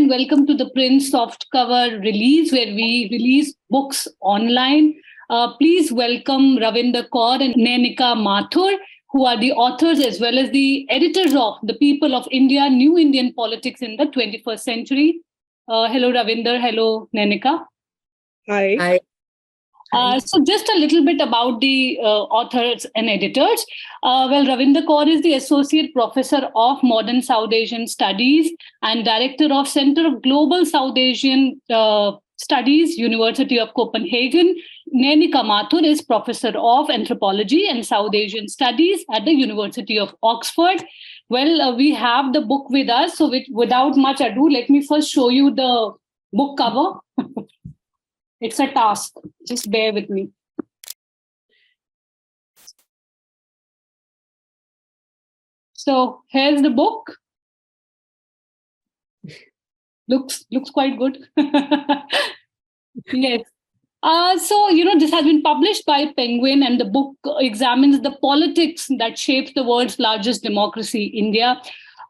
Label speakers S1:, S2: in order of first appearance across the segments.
S1: and welcome to the Print softcover release, where we release books online. Please welcome Ravinder Kaur and Nayanika Mathur, who are the authors as well as the editors of The People of India, New Indian Politics in the 21st Century. Hello, Ravinder. Hello, Nayanika.
S2: Hi.
S3: Hi.
S1: So just a little bit about the authors and editors. Ravinder Kaur is the Associate Professor of Modern South Asian Studies and Director of Center of Global South Asian Studies, University of Copenhagen. Nayanika Mathur is Professor of Anthropology and South Asian Studies at the University of Oxford. We have the book with us. So without much ado, let me first show you the book cover. It's a task. Just bear with me. So here's the book. Looks quite good. Yes. This has been published by Penguin, and the book examines the politics that shapes the world's largest democracy, India.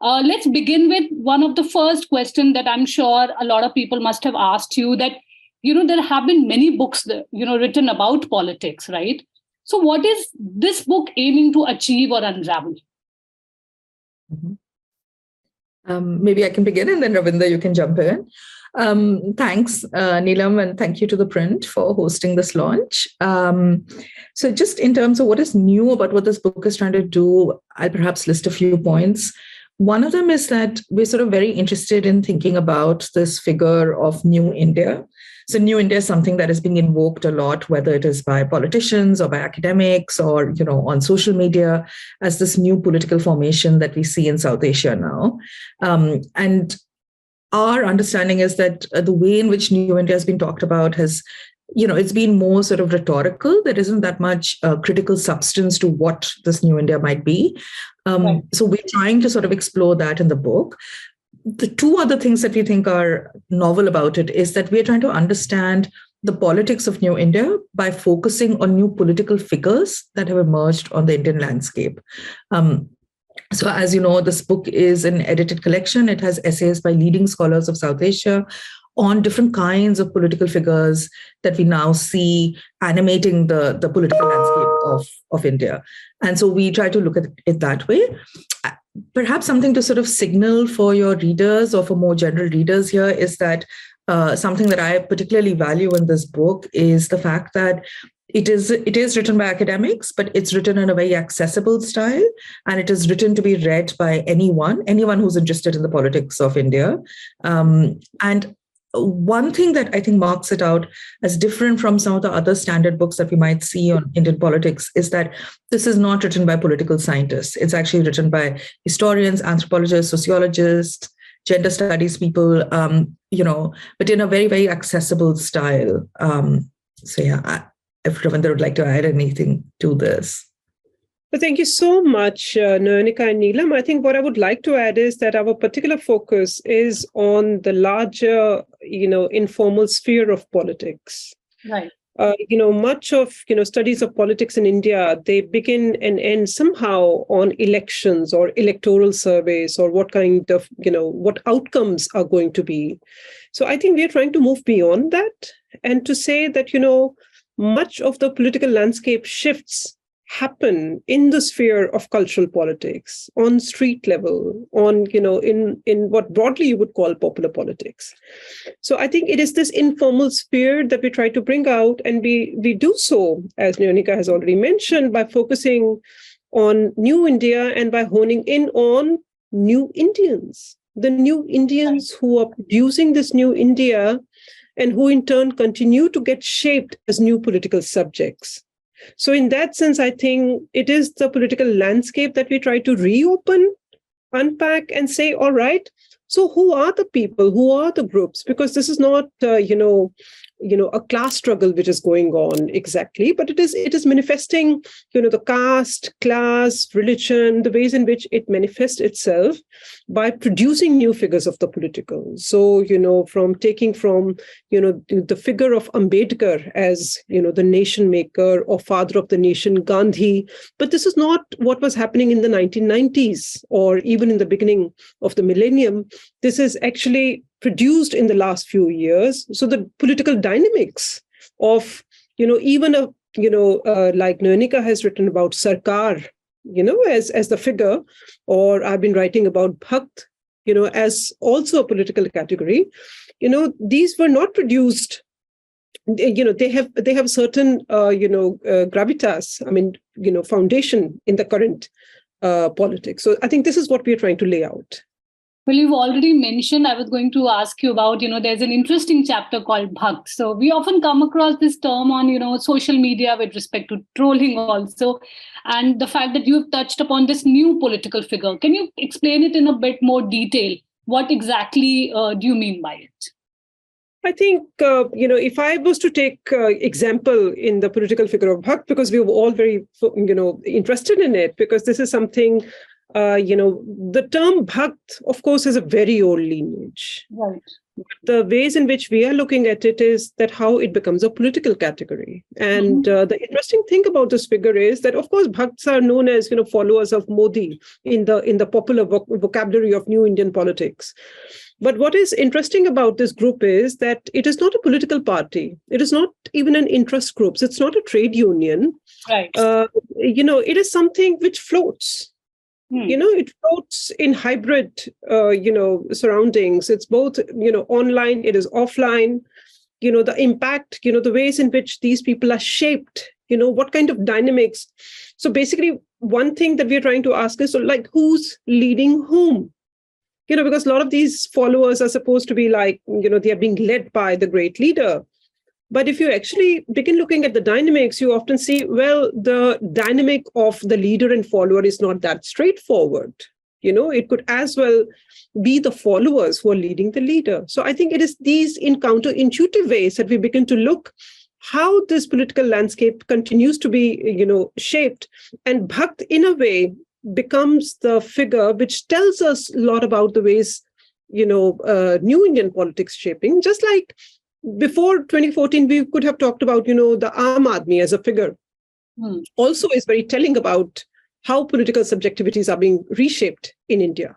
S1: Let's begin with one of the first questions that I'm sure a lot of people must have asked you, that there have been many books, written about politics, right? So what is this book aiming to achieve or unravel?
S3: Maybe I can begin, and then Ravinder, you can jump in. Thanks, Neelam, and thank you to ThePrint for hosting this launch. So just in terms of what is new about what this book is trying to do, I'll perhaps list a few points. One of them is that we're sort of very interested in thinking about this figure of New India. So New India is something that is being invoked a lot, whether it is by politicians or by academics or, on social media, as this new political formation that we see in South Asia now. And our understanding is that the way in which New India has been talked about has, it's been more sort of rhetorical. There isn't that much critical substance to what this New India might be. Right. So we're trying to sort of explore that in the book. The two other things that we think are novel about it is that we're trying to understand the politics of New India by focusing on new political figures that have emerged on the Indian landscape. So as you know, this book is an edited collection. It has essays by leading scholars of South Asia on different kinds of political figures that we now see animating the political landscape of India. And so we try to look at it that way. Perhaps something to sort of signal for your readers or for more general readers here is that something that I particularly value in this book is the fact that it is written by academics, but it's written in a very accessible style, and it is written to be read by anyone who's interested in the politics of India. And one thing that I think marks it out as different from some of the other standard books that we might see on Indian politics is that this is not written by political scientists. It's actually written by historians, anthropologists, sociologists, gender studies people, but in a very, very accessible style. If Ravinder would like to add anything to this.
S2: Well, thank you so much, Nayanika and Neelam. I think what I would like to add is that our particular focus is on the larger, informal sphere of politics.
S1: Right.
S2: Much of, studies of politics in India, they begin and end somehow on elections or electoral surveys or what kind of, what outcomes are going to be. So I think we are trying to move beyond that and to say that, much of the political landscape shifts happen in the sphere of cultural politics, on street level, on, in what broadly you would call popular politics. So I think it is this informal sphere that we try to bring out, and we do so, as Nayanika has already mentioned, by focusing on New India and by honing in on new Indians, the new Indians who are producing this new India and who in turn continue to get shaped as new political subjects. So in that sense, I think it is the political landscape that we try to reopen, unpack, and say, all right, so who are the people? Who are the groups? Because this is not, a class struggle which is going on exactly, but it is manifesting, the caste, class, religion, the ways in which it manifests itself by producing new figures of the political. So, from the figure of Ambedkar as, the nation maker or father of the nation, Gandhi. But this is not what was happening in the 1990s or even in the beginning of the millennium. This is actually produced in the last few years. So the political dynamics of, even like Nayanika has written about Sarkar, as the figure, or I've been writing about Bhakt, as also a political category. These were not produced. They have certain gravitas. I mean, foundation in the current politics. So I think this is what we are trying to lay out.
S1: Well, you've already mentioned, I was going to ask you about, there's an interesting chapter called Bhakt. So we often come across this term on, social media with respect to trolling also. And the fact that you've touched upon this new political figure. Can you explain it in a bit more detail? What exactly do you mean by it?
S2: I think, if I was to take example in the political figure of Bhakt, because we were all very, interested in it, because this is something, the term Bhakt, of course, has a very old lineage.
S1: Right.
S2: The ways in which we are looking at it is that how it becomes a political category. And the interesting thing about this figure is that, of course, Bhakts are known as, followers of Modi in the popular vocabulary of New Indian politics. But what is interesting about this group is that it is not a political party. It is not even an interest group. It's not a trade union.
S1: Right.
S2: It is something which floats. It floats in hybrid, surroundings. It's both, online, it is offline, the impact, the ways in which these people are shaped, what kind of dynamics. So basically, one thing that we're trying to ask is, who's leading whom? Because a lot of these followers are supposed to be they are being led by the great leader. But if you actually begin looking at the dynamics, you often see, well, the dynamic of the leader and follower is not that straightforward. It could as well be the followers who are leading the leader. So I think it is these counterintuitive ways that we begin to look how this political landscape continues to be, shaped. And Bhakt, in a way, becomes the figure which tells us a lot about the ways, New Indian politics shaping, just like before 2014, we could have talked about, the Aam Aadmi as a figure. Also is very telling about how political subjectivities are being reshaped in India.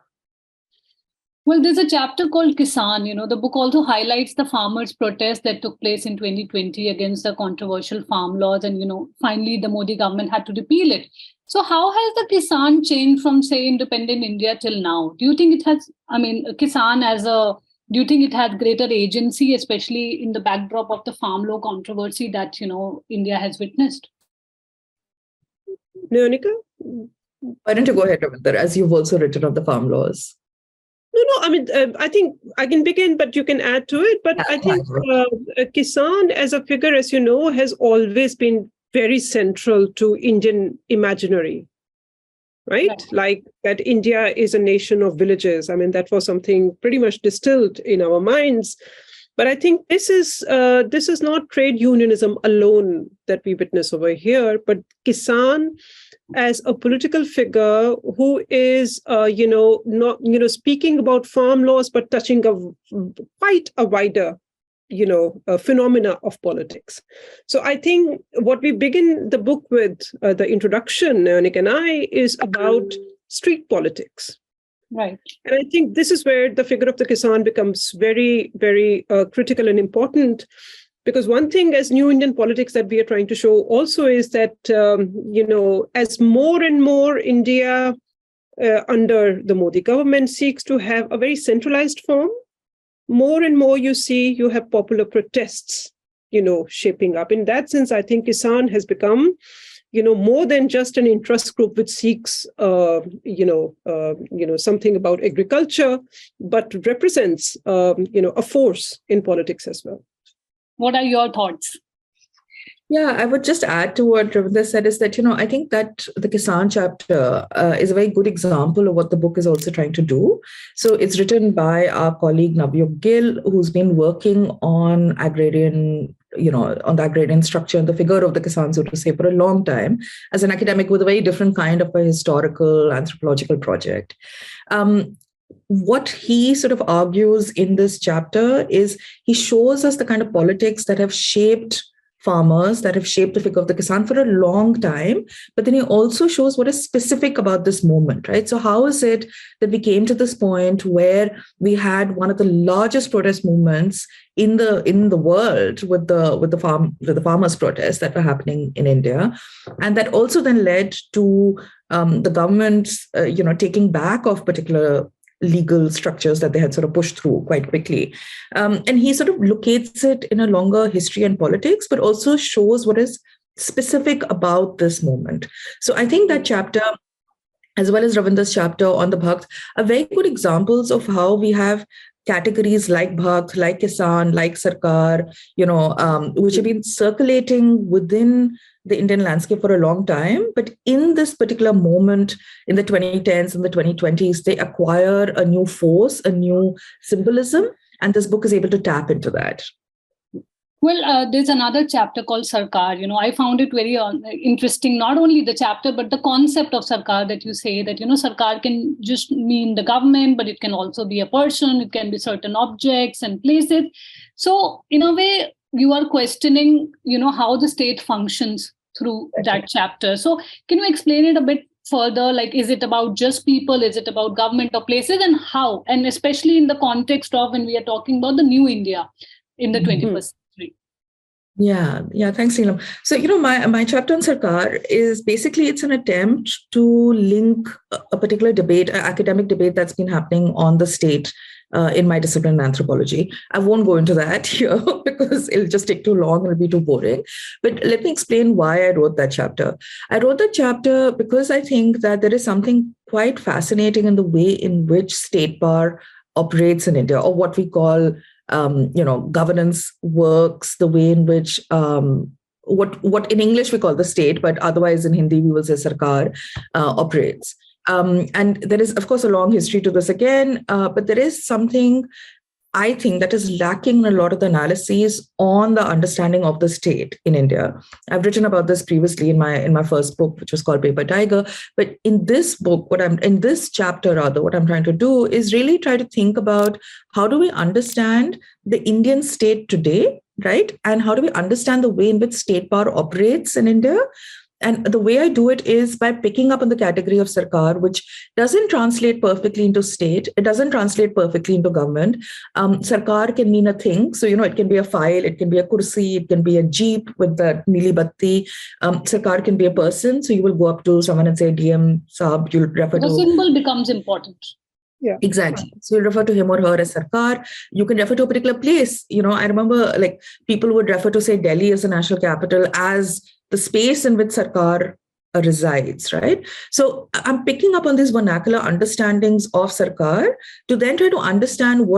S1: Well, there's a chapter called Kisan. The book also highlights the farmers' protest that took place in 2020 against the controversial farm laws. And, finally, the Modi government had to repeal it. So how has the Kisan changed from, say, independent India till now? Do you think it has, Kisan do you think it has greater agency, especially in the backdrop of the farm law controversy that, India has witnessed?
S2: Nayanika?
S3: Why don't you go ahead, Ravinder, as you've also written on the farm laws?
S2: No, I think I can begin, but you can add to it. But I think Kisan as a figure, as you know, has always been very central to Indian imaginary. Right? Like that India is a nation of villages. That was something pretty much distilled in our minds. But I think this is not trade unionism alone that we witness over here, but Kisan as a political figure who is, not, speaking about farm laws, but touching quite a wider phenomena of politics. So I think what we begin the book with, the introduction, Nick and I, is about street politics.
S1: Right.
S2: And I think this is where the figure of the Kisan becomes very, very critical and important. Because one thing as New Indian politics that we are trying to show also is that, as more and more India under the Modi government seeks to have a very centralized form, more and more you have popular protests, shaping up. In that sense, I think Kisan has become, more than just an interest group which seeks, something about agriculture, but represents, a force in politics as well.
S1: What are your thoughts?
S3: Yeah, I would just add to what Ravinder said is that, I think that the Kisan chapter is a very good example of what the book is also trying to do. So it's written by our colleague Navjot Gill, who's been working on agrarian, on the agrarian structure and the figure of the Kisan, so to say, for a long time as an academic with a very different kind of a historical anthropological project. What he sort of argues in this chapter is he shows us the kind of politics that have shaped farmers that have shaped the figure of the Kisan for a long time. But then he also shows what is specific about this moment, right? So how is it that we came to this point where we had one of the largest protest movements in the world with the farmers' protests that were happening in India, and that also then led to the government's taking back of particular legal structures that they had sort of pushed through quite quickly. And he sort of locates it in a longer history and politics, but also shows what is specific about this moment. So I think that chapter, as well as Ravinder's chapter on the Bhakt, are very good examples of how we have categories like Bhakt, like Kisan, like Sarkar, which have been circulating within the Indian landscape for a long time. But in this particular moment, in the 2010s and the 2020s, they acquire a new force, a new symbolism, and this book is able to tap into that.
S1: Well, there's another chapter called Sarkar. I found it very interesting, not only the chapter, but the concept of Sarkar, that you say that, Sarkar can just mean the government, but it can also be a person, it can be certain objects and places. So in a way, you are questioning, how the state functions through that chapter. So can you explain it a bit further? Like, is it about just people? Is it about government or places? And how? And especially in the context of when we are talking about the new India in the 21st century.
S3: Yeah. Thanks, Neelam. So, my chapter on Sarkar is basically, it's an attempt to link a particular debate, an academic debate that's been happening on the state in my discipline, anthropology. I won't go into that here because it'll just take too long. It'll be too boring. But let me explain why I wrote that chapter. I wrote that chapter because I think that there is something quite fascinating in the way in which state power operates in India, or what we call governance works, the way in which what in English we call the state, but otherwise in Hindi we will say Sarkar, operates. And there is, of course, a long history to this again, but there is something, I think, that is lacking in a lot of the analyses on the understanding of the state in India. I've written about this previously in my first book, which was called Paper Tiger. But in this book, what I'm trying to do is really try to think about how do we understand the Indian state today, right? And how do we understand the way in which state power operates in India? And the way I do it is by picking up on the category of Sarkar, which doesn't translate perfectly into state. It doesn't translate perfectly into government. Sarkar can mean a thing. So, it can be a file, it can be a kursi, it can be a jeep with the Neeli Batti. Sarkar can be a person. So you will go up to someone and say, DM Saab, you'll refer to...
S1: The symbol becomes important.
S3: Yeah, exactly. So you refer to him or her as Sarkar. You can refer to a particular place. I remember people would refer to, say, Delhi as the national capital as the space in which Sarkar resides, right? So I'm picking up on these vernacular understandings of Sarkar to then try to understand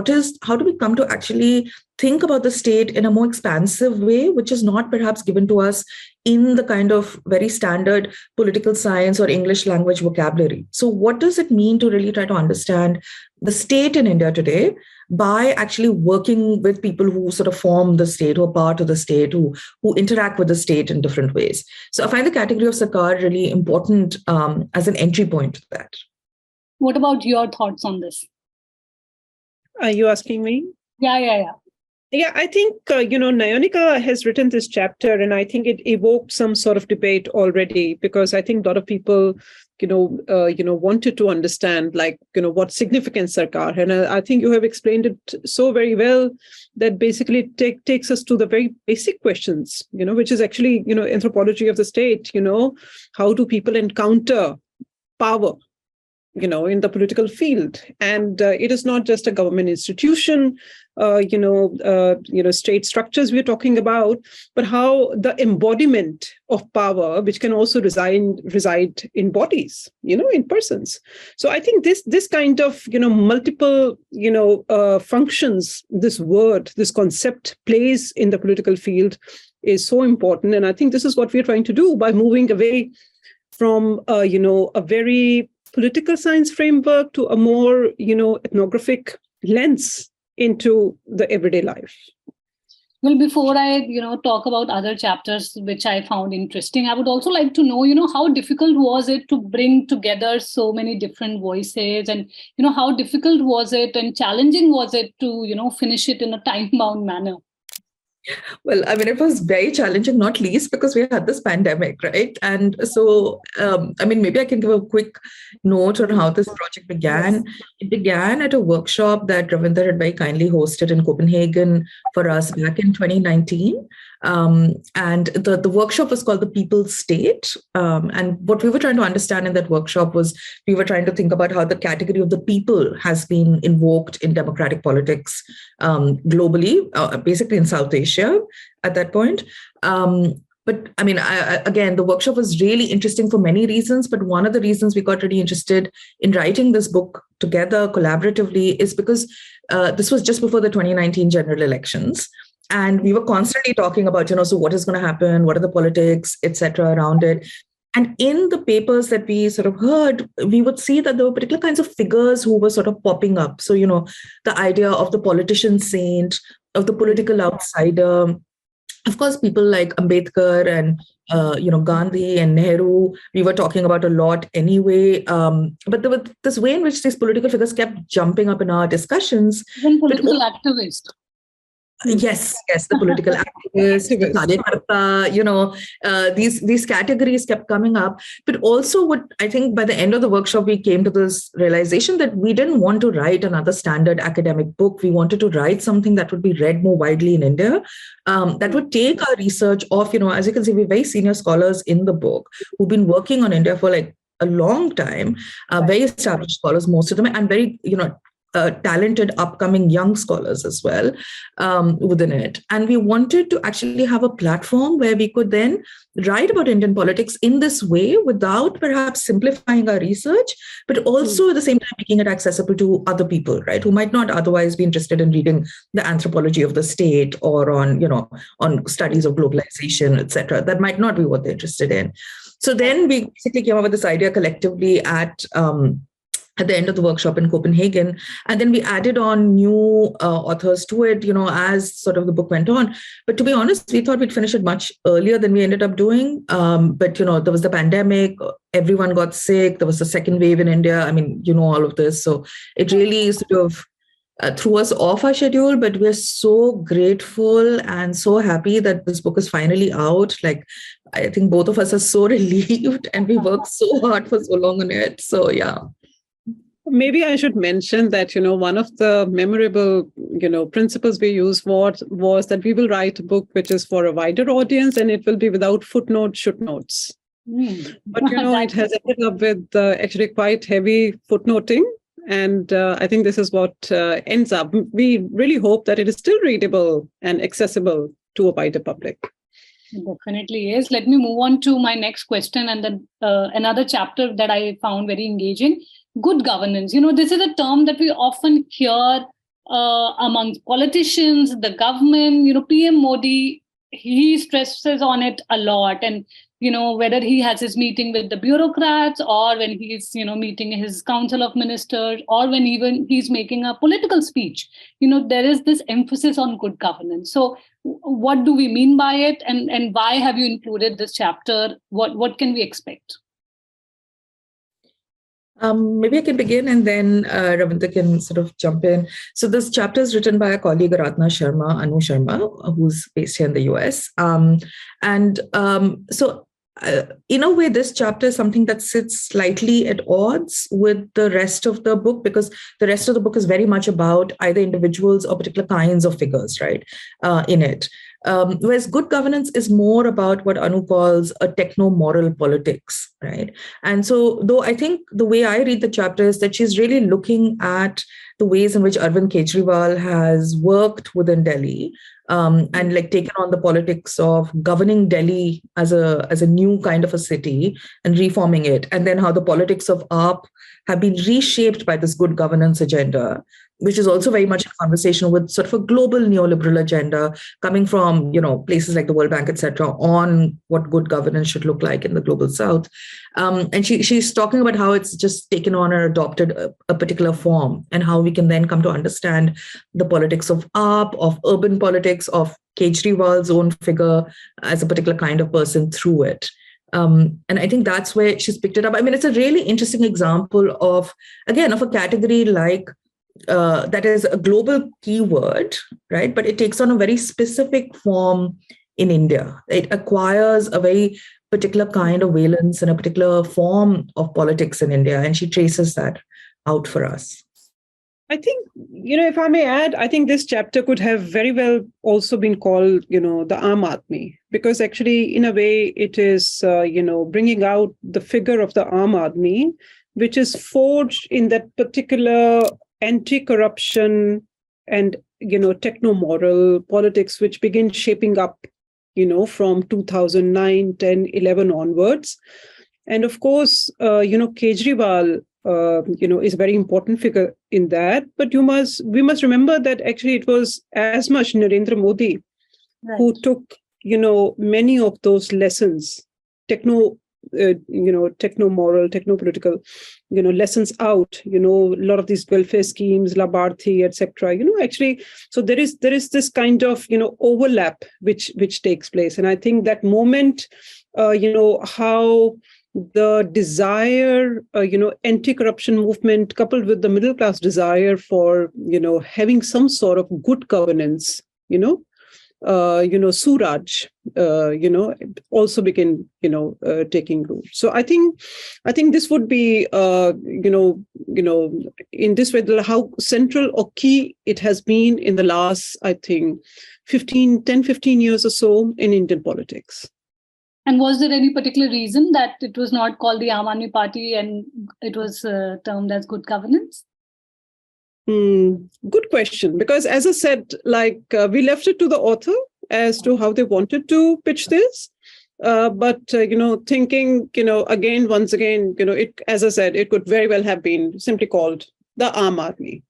S3: how do we come to actually think about the state in a more expansive way, which is not perhaps given to us in the kind of very standard political science or English language vocabulary. So what does it mean to really try to understand the state in India today by actually working with people who sort of form the state, who are part of the state, who interact with the state in different ways? So I find the category of Sarkar really important as an entry point to that.
S1: What about your thoughts on this?
S2: Are you asking me?
S1: Yeah.
S2: Yeah, I think, Nayanika has written this chapter, and I think it evoked some sort of debate already, because I think a lot of people, wanted to understand, what significance Sarkar. And I think you have explained it so very well that basically takes us to the very basic questions, which is actually, anthropology of the state. How do people encounter power? In the political field. And it is not just a government institution, state structures we're talking about, but how the embodiment of power, which can also reside in bodies, in persons. So I think this kind of, multiple, functions, this concept plays in the political field is so important. And I think this is what we're trying to do by moving away from, a very political science framework to a more, ethnographic lens into the everyday life.
S1: Well, before I, talk about other chapters, which I found interesting, I would also like to know, how difficult was it to bring together so many different voices, and, how difficult was it and challenging was it to, finish it in a time-bound manner?
S3: Well, I mean, it was very challenging, not least because we had this pandemic, right? And so, I mean, maybe I can give a quick note on how this project began.
S1: Yes.
S3: It began at a workshop that Ravinder had very kindly hosted in Copenhagen for us back in 2019. And the workshop was called The People's State. And what we were trying to understand in that workshop was we were trying to think about how the category of the people has been invoked in democratic politics globally, basically in South Asia at that point. But I mean, again, the workshop was really interesting for many reasons. But one of the reasons we got really interested in writing this book together collaboratively is because this was just before the 2019 general elections. And we were constantly talking about, so what is going to happen? What are the politics, et cetera, around it? And in the papers that we sort of heard, we would see that there were particular kinds of figures who were sort of popping up. So, the idea of the politician saint, of the political outsider. Of course, people like Ambedkar and, Gandhi and Nehru, we were talking about a lot anyway. But there was this way in which these political figures kept jumping up in our discussions.
S1: Even political activists.
S3: Yes, the political activists, the Karyakarta, these categories kept coming up. But also what I think by the end of the workshop, we came to this realization that we didn't want to write another standard academic book. We wanted to write something that would be read more widely in India, that would take our research off, as you can see, we're very senior scholars in the book who've been working on India for like a long time, very established scholars, most of them, and very, talented upcoming young scholars as well within it. And we wanted to actually have a platform where we could then write about Indian politics in this way without perhaps simplifying our research, but also at the same time making it accessible to other people, right, who might not otherwise be interested in reading the anthropology of the state or on studies of globalization, etc. That might not be what they're interested in. So then we basically came up with this idea collectively at the end of the workshop in Copenhagen. And then we added on new authors to it, as sort of the book went on. But to be honest, we thought we'd finish it much earlier than we ended up doing. But, there was the pandemic, everyone got sick, there was a second wave in India. I mean, all of this. So it really sort of threw us off our schedule, but we're so grateful and so happy that this book is finally out. Like, I think both of us are so relieved and we worked so hard for so long on it. So, yeah.
S2: Maybe I should mention that, one of the memorable, principles we used was that we will write a book which is for a wider audience and it will be without footnotes, shootnotes. But, it has ended up with actually quite heavy footnoting. And I think this is what ends up. We really hope that it is still readable and accessible to a wider public.
S1: It definitely is. Let me move on to my next question and then another chapter that I found very engaging. Good governance. This is a term that we often hear amongst politicians, the government. PM Modi, he stresses on it a lot. And, whether he has his meeting with the bureaucrats or when he's, meeting his council of ministers or when even he's making a political speech, there is this emphasis on good governance. So what do we mean by it? And why have you included this chapter? What can we expect?
S3: Maybe I can begin and then Ravinder can sort of jump in. So this chapter is written by a colleague, Anu Sharma, who's based here in the US. So in a way, this chapter is something that sits slightly at odds with the rest of the book, because the rest of the book is very much about either individuals or particular kinds of figures, right, in it. Whereas good governance is more about what Anu calls a techno-moral politics, right? And so, though I think the way I read the chapter is that she's really looking at the ways in which Arvind Kejriwal has worked within Delhi and like taken on the politics of governing Delhi as a new kind of a city and reforming it, and then how the politics of AAP have been reshaped by this good governance agenda, which is also very much in conversation with sort of a global neoliberal agenda coming from, places like the World Bank, et cetera, on what good governance should look like in the global South. And she's talking about how it's just taken on or adopted a particular form and how we can then come to understand the politics of AAP, of urban politics, of Kejriwal's own figure as a particular kind of person through it. And I think that's where she's picked it up. I mean, it's a really interesting example of, again, of a category like that is a global keyword, right? But it takes on a very specific form in India. It acquires a very particular kind of valence and a particular form of politics in India, and she traces that out for us.
S2: I think, if I may add, I think this chapter could have very well also been called, the Aam Aadmi, because actually, in a way, it is, bringing out the figure of the Aam Aadmi, which is forged in that particular anti-corruption and, techno-moral politics, which begin shaping up, from 2009, 10, 11 onwards. And of course, Kejriwal, is a very important figure in that. But we must remember that actually it was as much Narendra Modi who took, many of those lessons, techno-moral, techno-political, lessons out, a lot of these welfare schemes, Labharthi, etc. Actually, so there is this kind of, overlap which takes place. And I think that moment, how the desire, anti-corruption movement coupled with the middle class desire for, having some sort of good governance, Suraj, also began, taking root. So I think this would be, in this way, how central or key it has been in the last, I think, 15 years or so in Indian politics.
S1: And was there any particular reason that it was not called the Aam Aadmi Party and it was termed as good governance?
S2: Good question. Because as I said, we left it to the author as to how they wanted to pitch this. But thinking, once again, it, as I said, it could very well have been simply called the Aam Aadmi.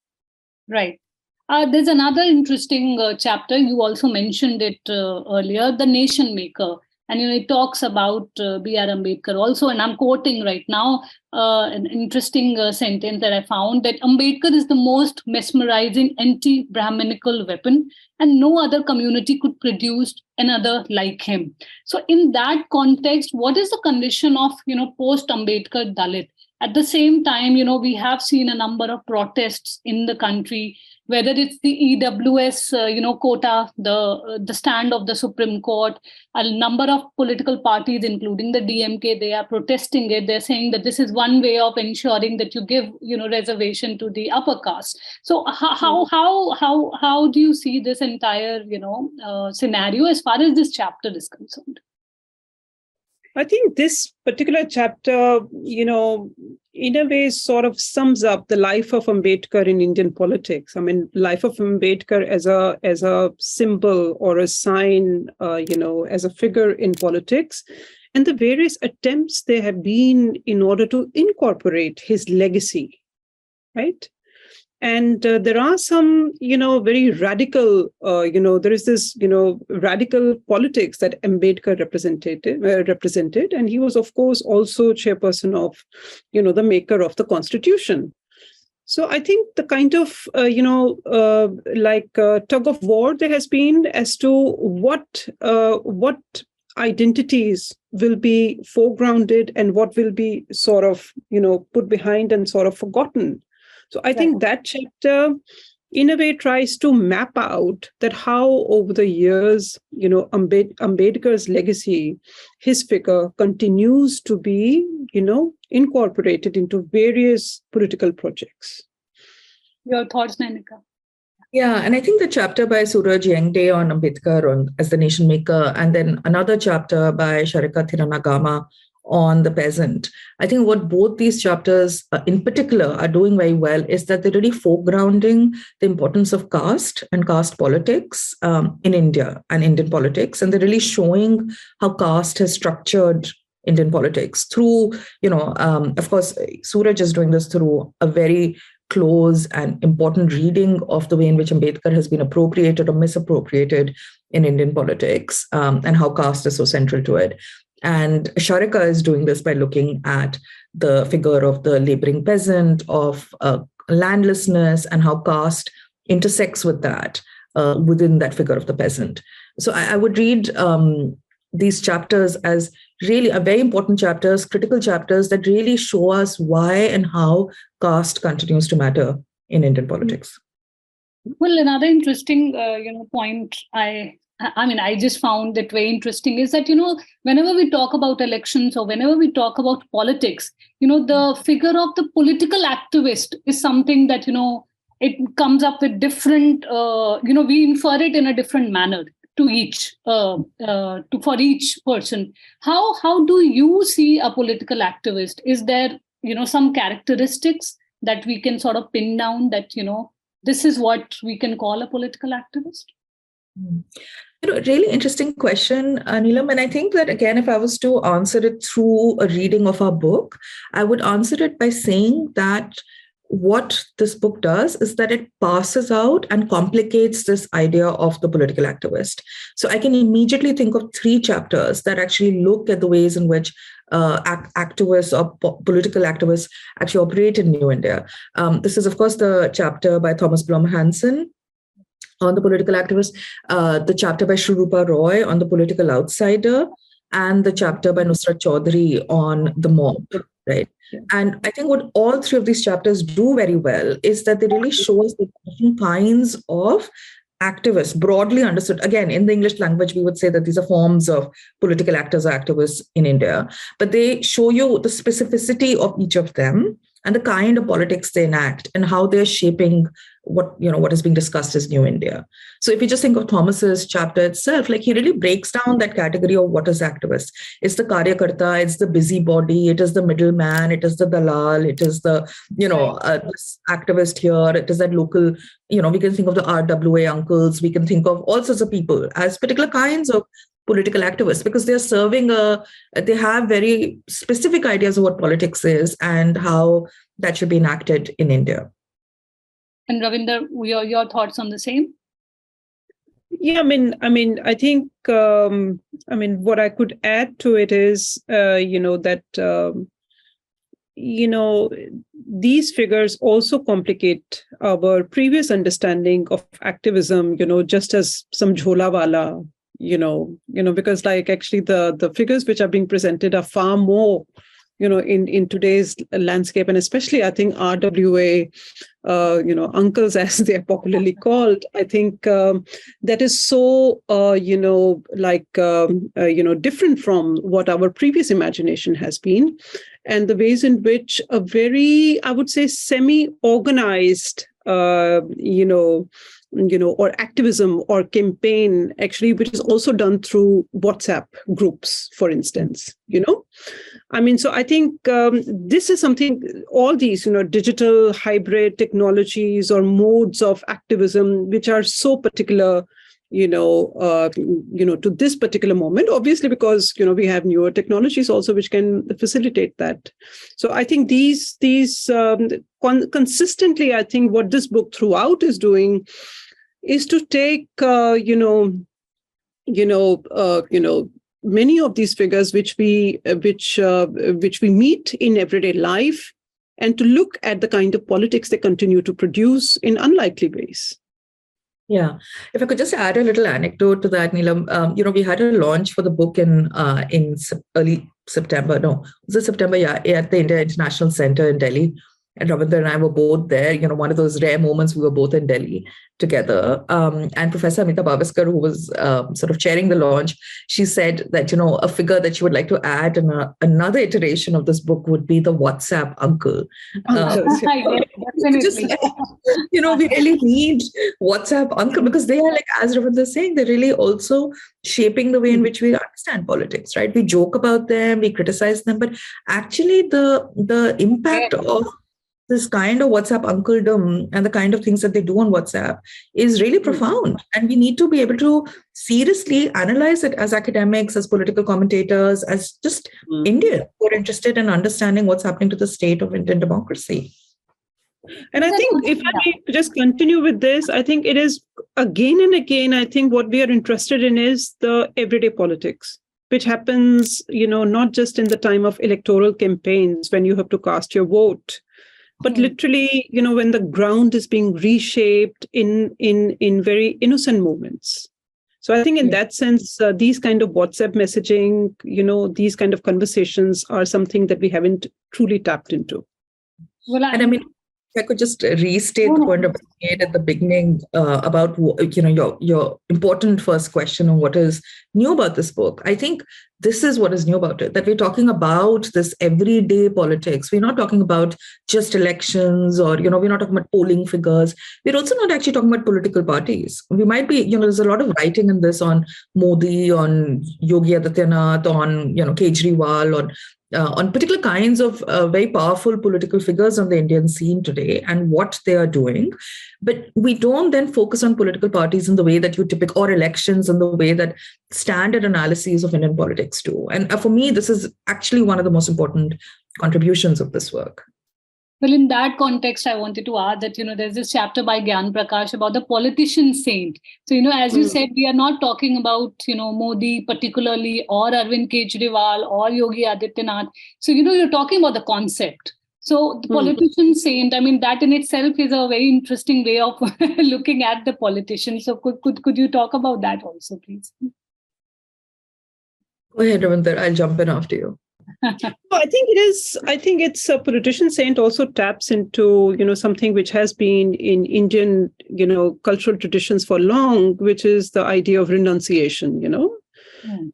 S1: Right. There's another interesting chapter. You also mentioned it earlier, The Nation Maker. And it talks about B.R. Ambedkar also, and I'm quoting right now an interesting sentence that I found, that Ambedkar is the most mesmerizing anti-Brahminical weapon, and no other community could produce another like him. So in that context, what is the condition of, post-Ambedkar Dalit? At the same time, we have seen a number of protests in the country, whether it's the EWS, quota, the stand of the Supreme Court, a number of political parties, including the DMK, they are protesting it. They're saying that this is one way of ensuring that you give, reservation to the upper caste. So how do you see this entire, scenario as far as this chapter is concerned?
S2: I think this particular chapter, in a way sort of sums up the life of Ambedkar in Indian politics. I mean, life of Ambedkar as a symbol or a sign, as a figure in politics, and the various attempts there have been in order to incorporate his legacy, right? And there are some, very radical, there is this, radical politics that Ambedkar represented. And he was, of course, also chairperson of, the maker of the Constitution. So I think the kind of, tug of war there has been as to what identities will be foregrounded and what will be sort of, put behind and sort of forgotten. So I think that chapter, in a way, tries to map out that how over the years, Ambedkar's legacy, his figure continues to be, incorporated into various political projects.
S1: Your thoughts, Nayanika?
S3: Yeah, and I think the chapter by Suraj Yengde on Ambedkar as the nation maker, and then another chapter by Sharika Thiranagama on the peasant. I think what both these chapters in particular are doing very well is that they're really foregrounding the importance of caste and caste politics in India and Indian politics. And they're really showing how caste has structured Indian politics through, of course, Suraj is doing this through a very close and important reading of the way in which Ambedkar has been appropriated or misappropriated in Indian politics and how caste is so central to it. And Sharika is doing this by looking at the figure of the laboring peasant, of landlessness, and how caste intersects with that within that figure of the peasant. So I would read these chapters as really a very important chapters, critical chapters that really show us why and how caste continues to matter in Indian politics.
S1: Well, another interesting, point I just found that very interesting is that, whenever we talk about elections or whenever we talk about politics, the figure of the political activist is something that, it comes up with different, we infer it in a different manner to each, for each person. How do you see a political activist? Is there, some characteristics that we can sort of pin down that, this is what we can call a political activist?
S3: Really interesting question, Neelam. And I think that, again, if I was to answer it through a reading of our book, I would answer it by saying that what this book does is that it passes out and complicates this idea of the political activist. So I can immediately think of 3 chapters that actually look at the ways in which activists or political activists actually operate in New India. This is, of course, the chapter by Thomas Blom Hansen on the political activist, the chapter by Shrurupa Roy on the political outsider, and the chapter by Nusrat Chaudhary on the mob, right? And I think what all 3 of these chapters do very well is that they really show us the different kinds of activists, broadly understood. Again, in the English language, we would say that these are forms of political actors or activists in India, but they show you the specificity of each of them and the kind of politics they enact and how they're shaping what is being discussed as New India. So if you just think of Thomas's chapter itself, like he really breaks down that category of what is activist. It's the karyakarta, it's the busybody, it is the middleman, it is the dalal, it is the, this activist here, it is that local, we can think of the RWA uncles, we can think of all sorts of people as particular kinds of political activists because they're they have very specific ideas of what politics is and how that should be enacted in India.
S1: And Ravinder, your thoughts on the same?
S2: Yeah, I think, what I could add to it is, that, these figures also complicate our previous understanding of activism, just as some jholawala, because like actually the figures which are being presented are far more, in today's landscape, and especially I think RWA, uncles as they are popularly called. I think that is so, different from what our previous imagination has been, and the ways in which a very, I would say, semi-organized, or activism or campaign, actually, which is also done through WhatsApp groups, for instance, So I think this is something, all these, digital hybrid technologies or modes of activism, which are so particular, to this particular moment, obviously, because, we have newer technologies also, which can facilitate that. So I think these consistently, I think what this book throughout is doing is to take, many of these figures which we meet in everyday life, and to look at the kind of politics they continue to produce in unlikely ways.
S3: Yeah, if I could just add a little anecdote to that, Neelam. We had a launch for the book in early September. No, was it September? Yeah, at the India International Center in Delhi. And Ravinder and I were both there. One of those rare moments we were both in Delhi together. And Professor Amita Bhaviskar, who was sort of chairing the launch, she said that, a figure that she would like to add in another iteration of this book would be the WhatsApp uncle. We really need WhatsApp uncle because they are, like, as Ravinder is saying, they're really also shaping the way in which we understand politics, right? We joke about them, we criticize them, but actually the impact of this kind of WhatsApp uncledom and the kind of things that they do on WhatsApp is really profound. And we need to be able to seriously analyze it as academics, as political commentators, as just Indians who are interested in understanding what's happening to the state of Indian democracy.
S2: And I think if I may just continue with this, I think it is again and again, I think what we are interested in is the everyday politics, which happens, not just in the time of electoral campaigns when you have to cast your vote, but literally, when the ground is being reshaped in very innocent moments. So I think in that sense, these kind of WhatsApp messaging, these kind of conversations are something that we haven't truly tapped into.
S1: Well,
S3: If I could just restate the point I made at the beginning about your important first question on what is new about this book. I think this is what is new about it, that we're talking about this everyday politics. We're not talking about just elections, or we're not talking about polling figures. We're also not actually talking about political parties. We might be, there's a lot of writing in this on Modi, on Yogi Adityanath, on Kejriwal, on particular kinds of very powerful political figures on the Indian scene today and what they are doing. But we don't then focus on political parties in the way that or elections in the way that standard analyses of Indian politics do. And for me, this is actually one of the most important contributions of this work.
S1: Well, in that context, I wanted to add that, there's this chapter by Gyan Prakash about the politician saint. So, as you said, we are not talking about, Modi particularly, or Arvind Kejriwal, or Yogi Adityanath. So, you're talking about the concept. So the politician saint, I mean, that in itself is a very interesting way of looking at the politician. So could you talk about that also, please?
S3: Go ahead, Ravinder. I'll jump in after you.
S2: I think it's a politician saint also taps into, something which has been in Indian, cultural traditions for long, which is the idea of renunciation,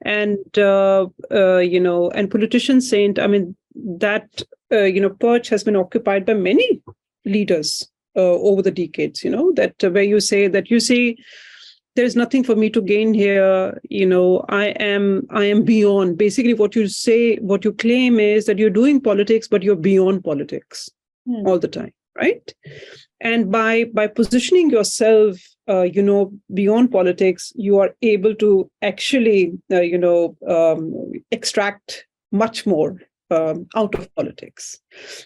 S2: and, and politician saint, I mean, that, perch has been occupied by many leaders over the decades, that where you say that, there's nothing for me to gain here. I am beyond. Basically, what you claim is that you're doing politics, but you're beyond politics all the time, right? And by positioning yourself, beyond politics, you are able to actually, extract much more out of politics.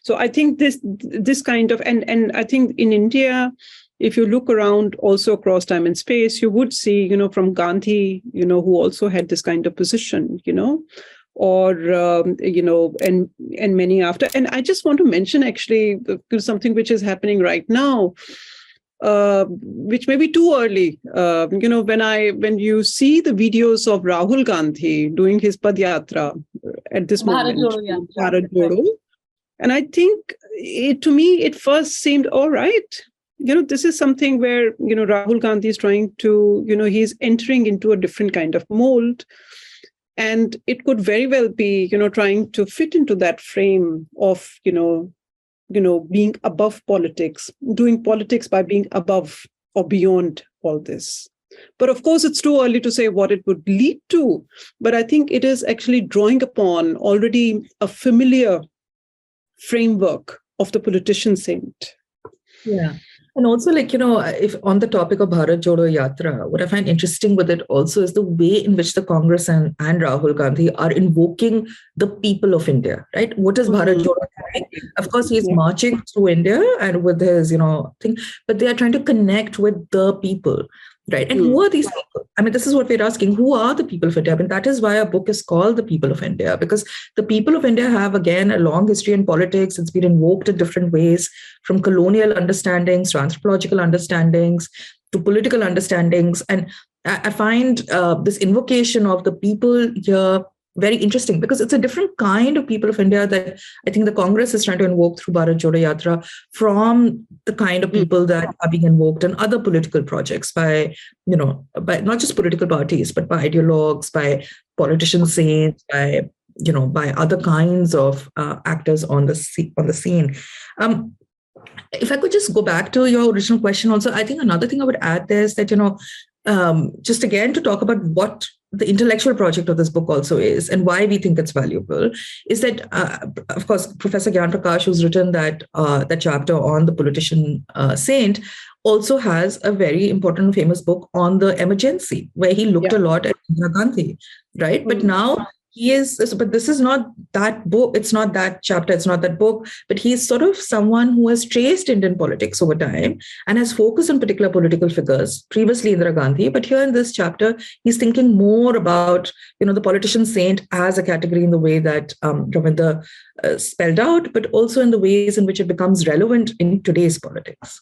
S2: So I think this kind of, and I think in India, if you look around also across time and space, you would see, from Gandhi, who also had this kind of position, or, and many after. And I just want to mention actually something which is happening right now, which may be too early. When you see the videos of Rahul Gandhi doing his Padyatra at this moment, Bharat Jodo, and I think to me, it first seemed all right. This is something where, Rahul Gandhi is trying to, he's entering into a different kind of mold. And it could very well be, trying to fit into that frame of, being above politics, doing politics by being above or beyond all this. But of course, it's too early to say what it would lead to. But I think it is actually drawing upon already a familiar framework of the politician saint.
S3: Yeah. And also, if on the topic of Bharat Jodo Yatra, what I find interesting with it also is the way in which the Congress and Rahul Gandhi are invoking the people of India, right? What is Bharat Jodo doing? Of course, he's marching through India and with his, thing, but they are trying to connect with the people, right? And who are these people? I mean, this is what we're asking. Who are the people of India? I mean, that is why our book is called The People of India, because the people of India have, again, a long history in politics. It's been invoked in different ways, from colonial understandings to anthropological understandings to political understandings. And I find this invocation of the people here very interesting, because it's a different kind of people of India that I think the Congress is trying to invoke through Bharat Jodo Yatra from the kind of people that are being invoked in other political projects by not just political parties, but by ideologues, by politician saints, by other kinds of actors on the scene. If I could just go back to your original question also, I think another thing I would add there is that, just again to talk about what the intellectual project of this book also is and why we think it's valuable, is that, of course, Professor Gyan Prakash, who's written that chapter on the politician saint, also has a very important famous book on the emergency, where he looked a lot at Indira Gandhi, right? But now but this is not that book. It's not that chapter. It's not that book. But he's sort of someone who has traced Indian politics over time and has focused on particular political figures, previously Indira Gandhi. But here in this chapter, he's thinking more about, the politician saint as a category in the way that Ravinder spelled out, but also in the ways in which it becomes relevant in today's politics.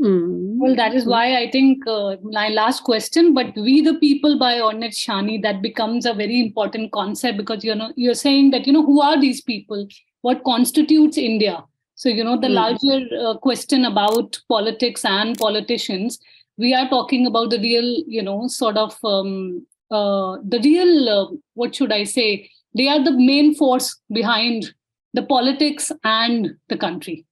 S1: Well, that is why I think my last question, but We the People by Ornette Shani, that becomes a very important concept, because, you're saying that, who are these people? What constitutes India? So, the larger question about politics and politicians, we are talking about the real, sort of the real, what should I say? They are the main force behind the politics and the country.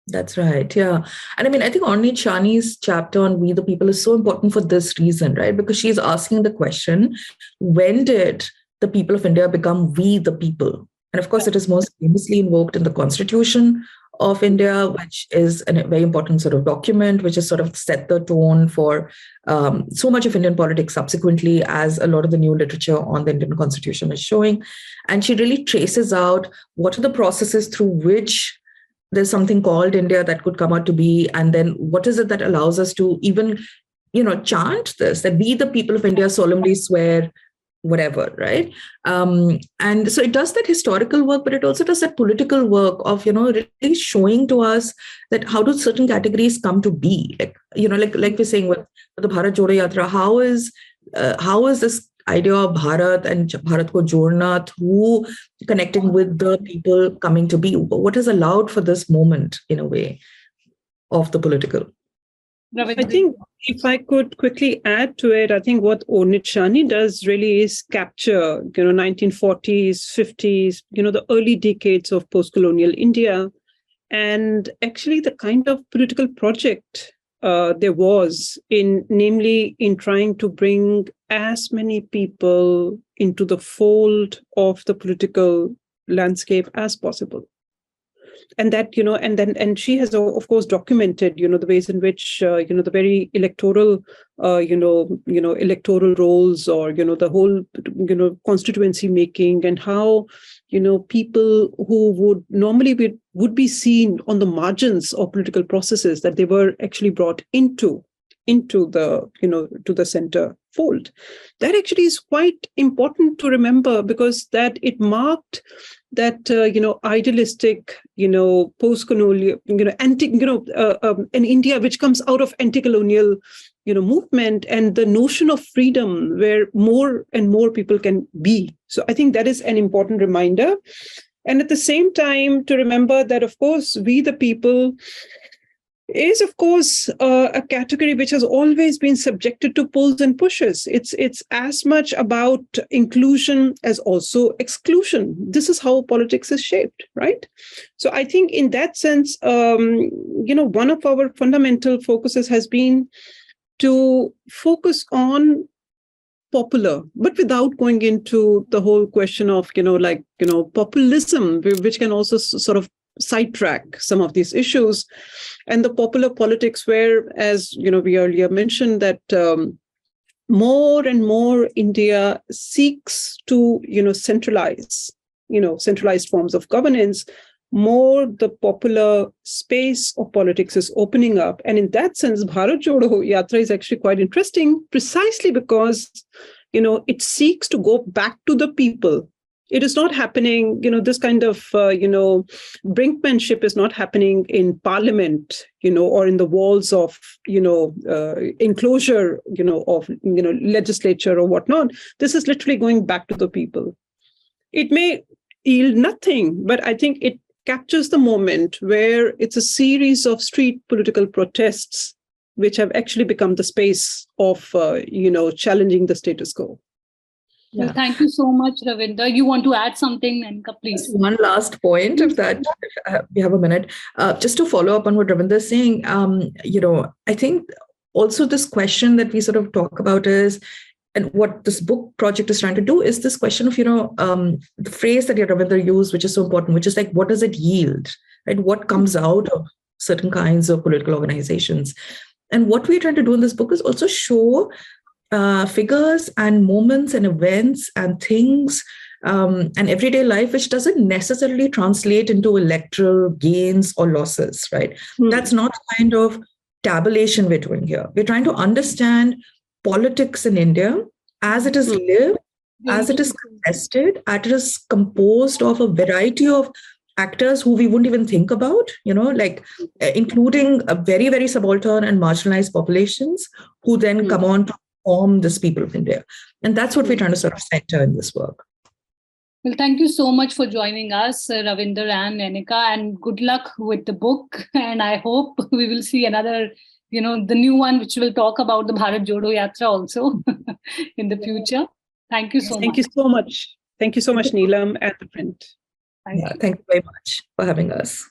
S3: That's right. Yeah. And I mean, I think Ornit Shani's chapter on We the People is so important for this reason, right? Because she's asking the question, when did the people of India become we the people? And of course, it is most famously invoked in the Constitution of India, which is a very important sort of document, which has sort of set the tone for so much of Indian politics subsequently, as a lot of the new literature on the Indian Constitution is showing. And she really traces out what are the processes through which there's something called India that could come out to be, and then what is it that allows us to even, chant this, that we the people of India solemnly swear whatever, right? And so it does that historical work, but it also does that political work of, really showing to us that how do certain categories come to be? Like we're saying with the Bharat Jodo Yatra, how is this idea of Bharat and Bharat ko jorna through connecting with the people coming to be? What has allowed for this moment, in a way, of the political?
S2: I think if I could quickly add to it, I think what Ornit Shani does really is capture, 1940s, 50s, the early decades of post-colonial India, and actually the kind of political project there was namely in trying to bring as many people into the fold of the political landscape as possible. And that, and she has, of course, documented, the ways in which, the very electoral, electoral roles, or, the whole, constituency making, and how, people who would normally would be seen on the margins of political processes, that they were actually brought into the, to the center fold. That actually is quite important to remember, because that it marked that, idealistic, post-colonial, an India which comes out of anti-colonial, movement, and the notion of freedom where more and more people can be. So I think that is an important reminder. And at the same time, to remember that, of course, we the people is, of course, a category which has always been subjected to pulls and pushes. It's as much about inclusion as also exclusion. This is how politics is shaped, right? So I think in that sense, one of our fundamental focuses has been to focus on popular, but without going into the whole question of, populism, which can also sort of sidetrack some of these issues, and the popular politics where, as we earlier mentioned, that more and more India seeks to centralized forms of governance. More the popular space of politics is opening up, and in that sense, Bharat Jodo Yatra is actually quite interesting, precisely because it seeks to go back to the people. It is not happening, this kind of, brinkmanship is not happening in parliament, or in the walls of, enclosure, of, legislature or whatnot. This is literally going back to the people. It may yield nothing, but I think it captures the moment where it's a series of street political protests which have actually become the space of, challenging the status quo.
S1: Yeah. Well, thank you so much, Ravinder. You want to add something, Nayanika, please?
S3: One last point, if we have a minute, just to follow up on what Ravinder is saying. I think also this question that we sort of talk about is, and what this book project is trying to do is this question of, the phrase that Ravinder used, which is so important, which is like, what does it yield, right? What comes out of certain kinds of political organizations? And what we're trying to do in this book is also show figures and moments and events and things and everyday life, which doesn't necessarily translate into electoral gains or losses, right? That's not the kind of tabulation we're doing here. We're trying to understand politics in India as it is lived, as it is contested, as it is composed of a variety of actors who we wouldn't even think about, including a very, very subaltern and marginalized populations who then come on to form this people of India. And that's what we're trying to sort of center in this work.
S1: Well, thank you so much for joining us, Ravinder and Nayanika, and good luck with the book. And I hope we will see another, the new one, which will talk about the Bharat Jodo Yatra also in the future. Thank you so much.
S2: Thank you so much. Thank you so much, Neelam, and ThePrint.
S3: Thank you very much for having us.